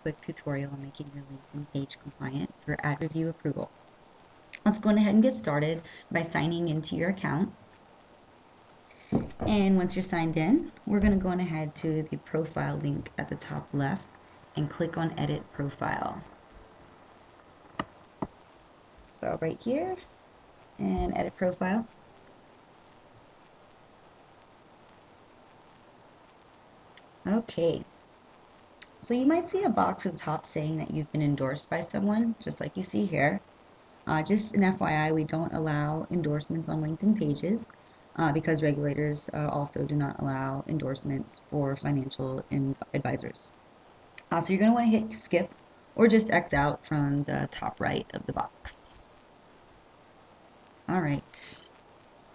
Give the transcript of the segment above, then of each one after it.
quick tutorial on making your LinkedIn page compliant for ad review approval. Let's go ahead and get started by signing into your account. And once you're signed in, we're going to go ahead to the profile link at the top left and click on Edit Profile. So right here, and Edit Profile. Okay. So you might see a box at the top saying that you've been endorsed by someone, just like you see here. Just an FYI, we don't allow endorsements on LinkedIn pages because regulators also do not allow endorsements for financial advisors. So you're going to want to hit skip or just X out from the top right of the box. All right.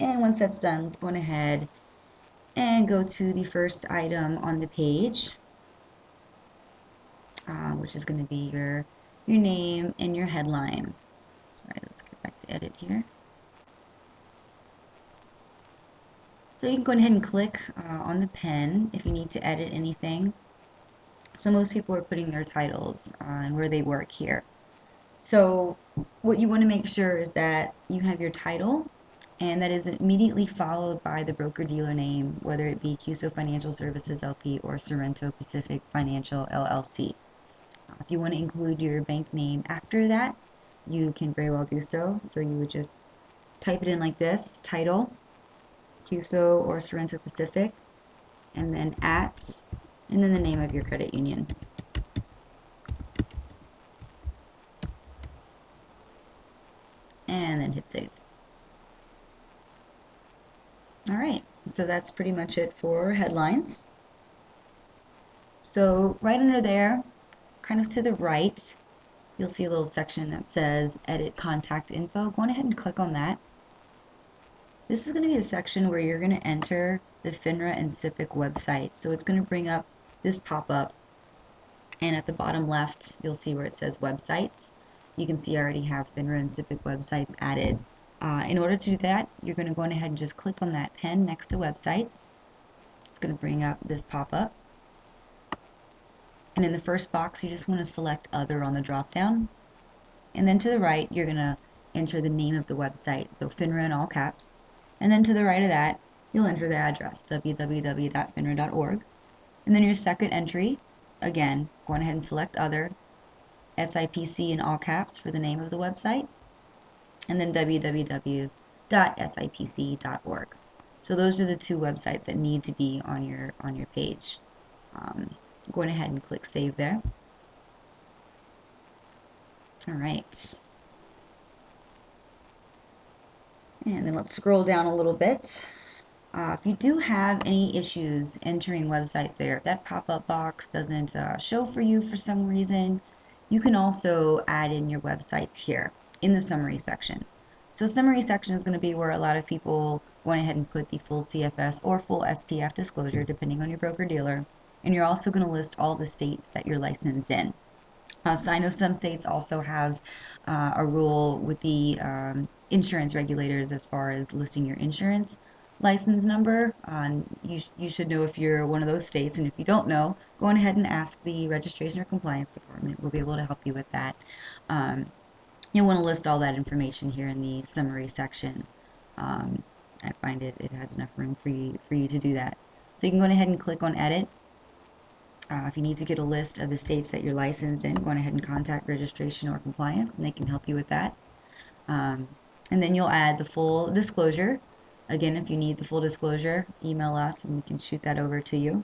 And once that's done, let's go ahead and go to the first item on the page, which is going to be your name and your headline. Sorry, let's get back to edit here. So you can go ahead and click on the pen if you need to edit anything. So most people are putting their titles on where they work here. So what you want to make sure is that you have your title and that is immediately followed by the broker-dealer name, whether it be CUSO Financial Services LP or Sorrento Pacific Financial LLC. If you want to include your bank name after that, you can very well do so. So you would just type it in like this, title, CUSO or Sorrento Pacific, and then at, and then the name of your credit union. And then hit save. All right, so that's pretty much it for headlines. So right under there, kind of to the right, you'll see a little section that says edit contact info. Go on ahead and click on that. This is going to be the section where you're going to enter the FINRA and SIPC websites. So it's going to bring up this pop-up, and at the bottom left you'll see where it says websites. You can see I already have FINRA and SIPC websites added. In order to do that, you're going to go ahead and just click on that pen next to websites. It's going to bring up this pop-up. And in the first box, you just want to select Other on the drop-down. And then to the right, you're going to enter the name of the website, so FINRA in all caps. And then to the right of that, you'll enter the address, www.finra.org. And then your second entry, again, go ahead and select Other, SIPC in all caps for the name of the website, and then www.sipc.org. So those are the two websites that need to be on your page. Go ahead and click Save there. All right. And then let's scroll down a little bit. If you do have any issues entering websites there, if that pop-up box doesn't show for you for some reason, you can also add in your websites here in the summary section. So summary section is going to be where a lot of people go ahead and put the full CFS or full SPF disclosure, depending on your broker-dealer. And you're also going to list all the states that you're licensed in. So I know some states also have a rule with the insurance regulators as far as listing your insurance license number. You should know if you're one of those states, and if you don't know, go on ahead and ask the registration or compliance department. We'll be able to help you with that. You'll want to list all that information here in the summary section. I find it has enough room for you to do that. So you can go ahead and click on Edit. If you need to get a list of the states that you're licensed in, go ahead and contact registration or compliance, and they can help you with that. And then you'll add the full disclosure. Again, if you need the full disclosure, email us and we can shoot that over to you.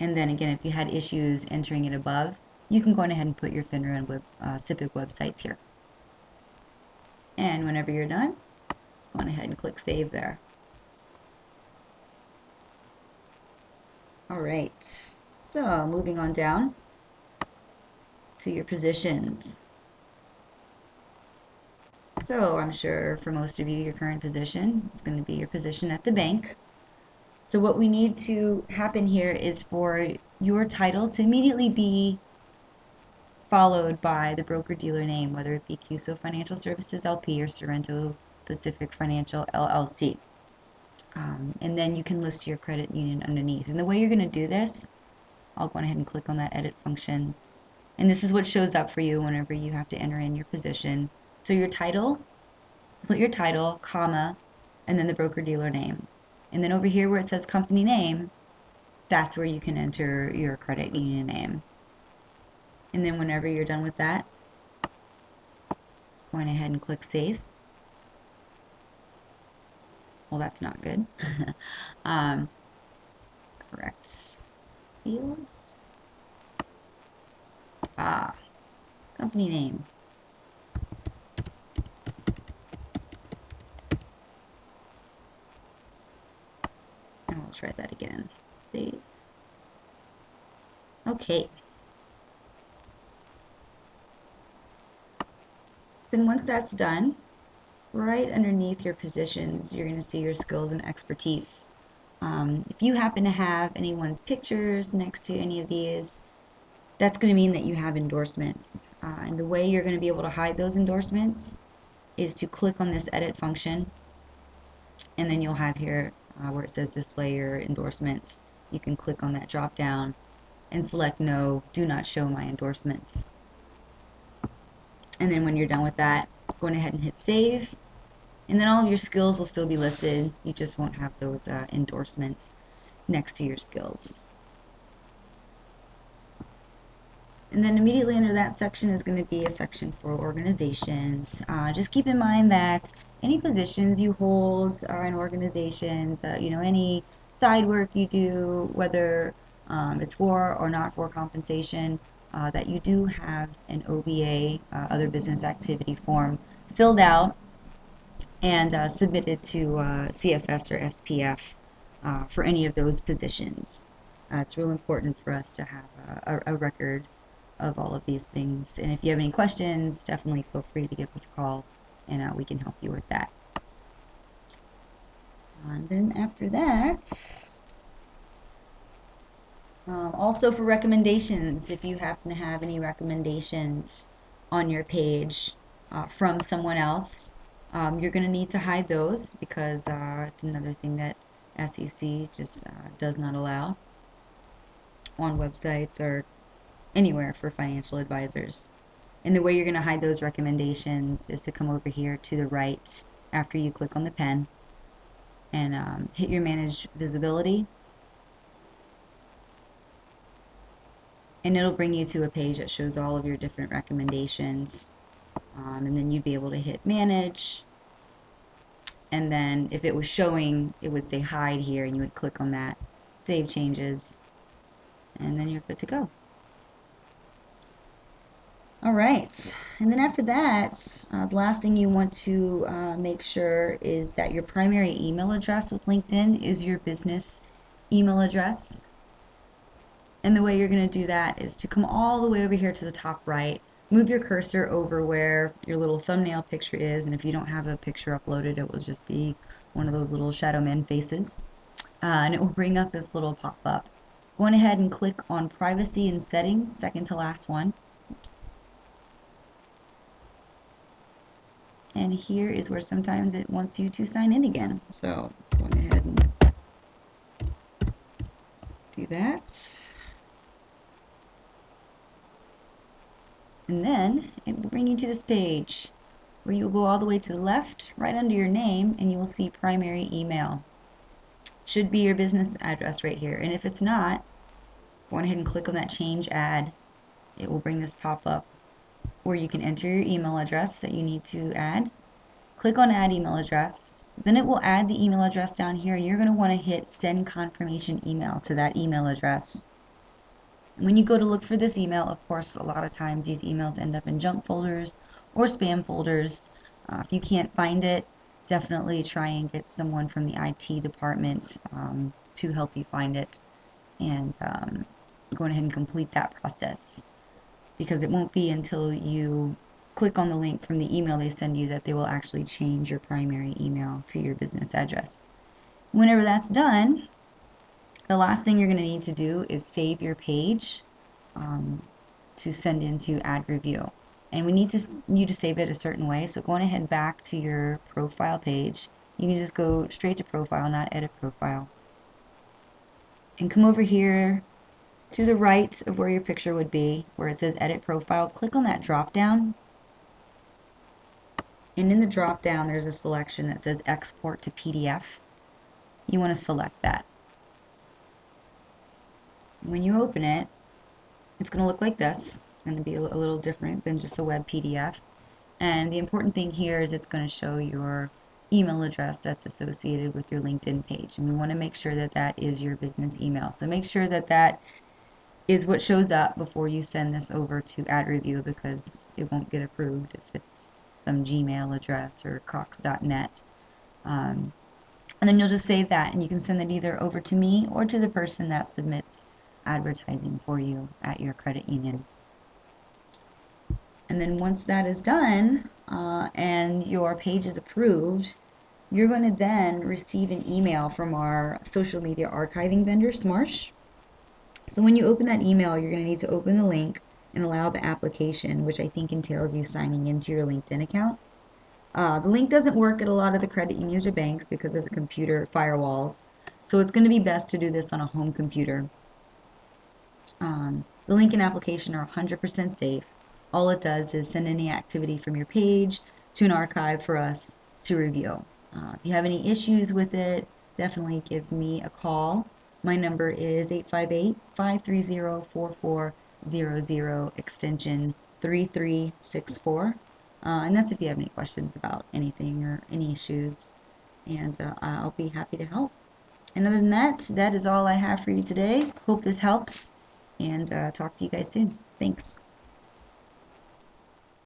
And then again, if you had issues entering it above, you can go ahead and put your FINRA and SIPC websites here. And whenever you're done, just go ahead and click Save there. All right. So moving on down to your positions. So I'm sure for most of you, your current position is going to be your position at the bank. So what we need to happen here is for your title to immediately be followed by the broker-dealer name, whether it be CUSO Financial Services LP or Sorrento Pacific Financial LLC. And then you can list your credit union underneath. And the way you're going to do this, I'll go ahead and click on that edit function. And this is what shows up for you whenever you have to enter in your position. So your title, put your title, comma, and then the broker-dealer name. And then over here where it says company name, that's where you can enter your credit union name. And then whenever you're done with that, going ahead and click save. Well, that's not good. um, correct fields. Company name. I'll try that again. Save. Okay. Then once that's done, right underneath your positions, you're going to see your skills and expertise. If you happen to have anyone's pictures next to any of these, that's going to mean that you have endorsements. And the way you're going to be able to hide those endorsements is to click on this edit function, and then you'll have here where it says display your endorsements. You can click on that drop down and select no, do not show my endorsements. And then when you're done with that, go ahead and hit save. And then all of your skills will still be listed. You just won't have those endorsements next to your skills. And then immediately under that section is going to be a section for organizations. Just keep in mind that any positions you hold in organizations, any side work you do, whether it's for or not for compensation, that you do have an OBA, other business activity form, filled out and submitted to CFS or SPF for any of those positions. It's real important for us to have a record of all of these things. And if you have any questions, definitely feel free to give us a call and we can help you with that. And then after that, also for recommendations, if you happen to have any recommendations on your page from someone else, you're going to need to hide those because it's another thing that SEC just does not allow on websites or anywhere for financial advisors. And the way you're going to hide those recommendations is to come over here to the right after you click on the pen and hit your manage visibility. And it'll bring you to a page that shows all of your different recommendations. And then you'd be able to hit manage. And then if it was showing, it would say hide here, and you would click on that, save changes, and then you're good to go. All right, and then after that, the last thing you want to make sure is that your primary email address with LinkedIn is your business email address. And the way you're going to do that is to come all the way over here to the top right, move your cursor over where your little thumbnail picture is, and if you don't have a picture uploaded, it will just be one of those little shadow man faces. And it will bring up this little pop-up. Go ahead and click on privacy and settings, second to last one. Oops. And here is where sometimes it wants you to sign in again. So go ahead and do that. And then it will bring you to this page where you'll go all the way to the left, right under your name, and you'll see primary email. Should be your business address right here. And if it's not, go ahead and click on that change add. It will bring this pop-up where you can enter your email address that you need to add. Click on add email address. Then it will add the email address down here, and you're going to want to hit send confirmation email to that email address. When you go to look for this email, of course, a lot of times these emails end up in junk folders or spam folders. If you can't find it, definitely try and get someone from the IT department to help you find it and go ahead and complete that process, because it won't be until you click on the link from the email they send you that they will actually change your primary email to your business address. Whenever that's done, the last thing you're going to need to do is save your page to send into ad review. And we need you to save it a certain way. So go ahead back to your profile page. You can just go straight to profile, not edit profile. And come over here to the right of where your picture would be, where it says Edit Profile, click on that drop down. And in the drop down, there's a selection that says Export to PDF. You want to select that. When you open it, it's going to look like this. It's going to be a little different than just a web PDF. And the important thing here is it's going to show your email address that's associated with your LinkedIn page. And we want to make sure that that is your business email. So make sure that that is what shows up before you send this over to ad review, because it won't get approved if it's some Gmail address or cox.net. And then you'll just save that, and you can send it either over to me or to the person that submits advertising for you at your credit union. And then once that is done and your page is approved, you're going to then receive an email from our social media archiving vendor, Smarsh. So when you open that email, you're going to need to open the link and allow the application, which I think entails you signing into your LinkedIn account. The link doesn't work at a lot of the credit unions or banks because of the computer firewalls. So it's going to be best to do this on a home computer. The link and application are 100% safe. All it does is send any activity from your page to an archive for us to review. If you have any issues with it, definitely give me a call. My number is 858-530-4400, extension 3364. And that's if you have any questions about anything or any issues. And I'll be happy to help. And other than that, that is all I have for you today. Hope this helps, and talk to you guys soon. Thanks.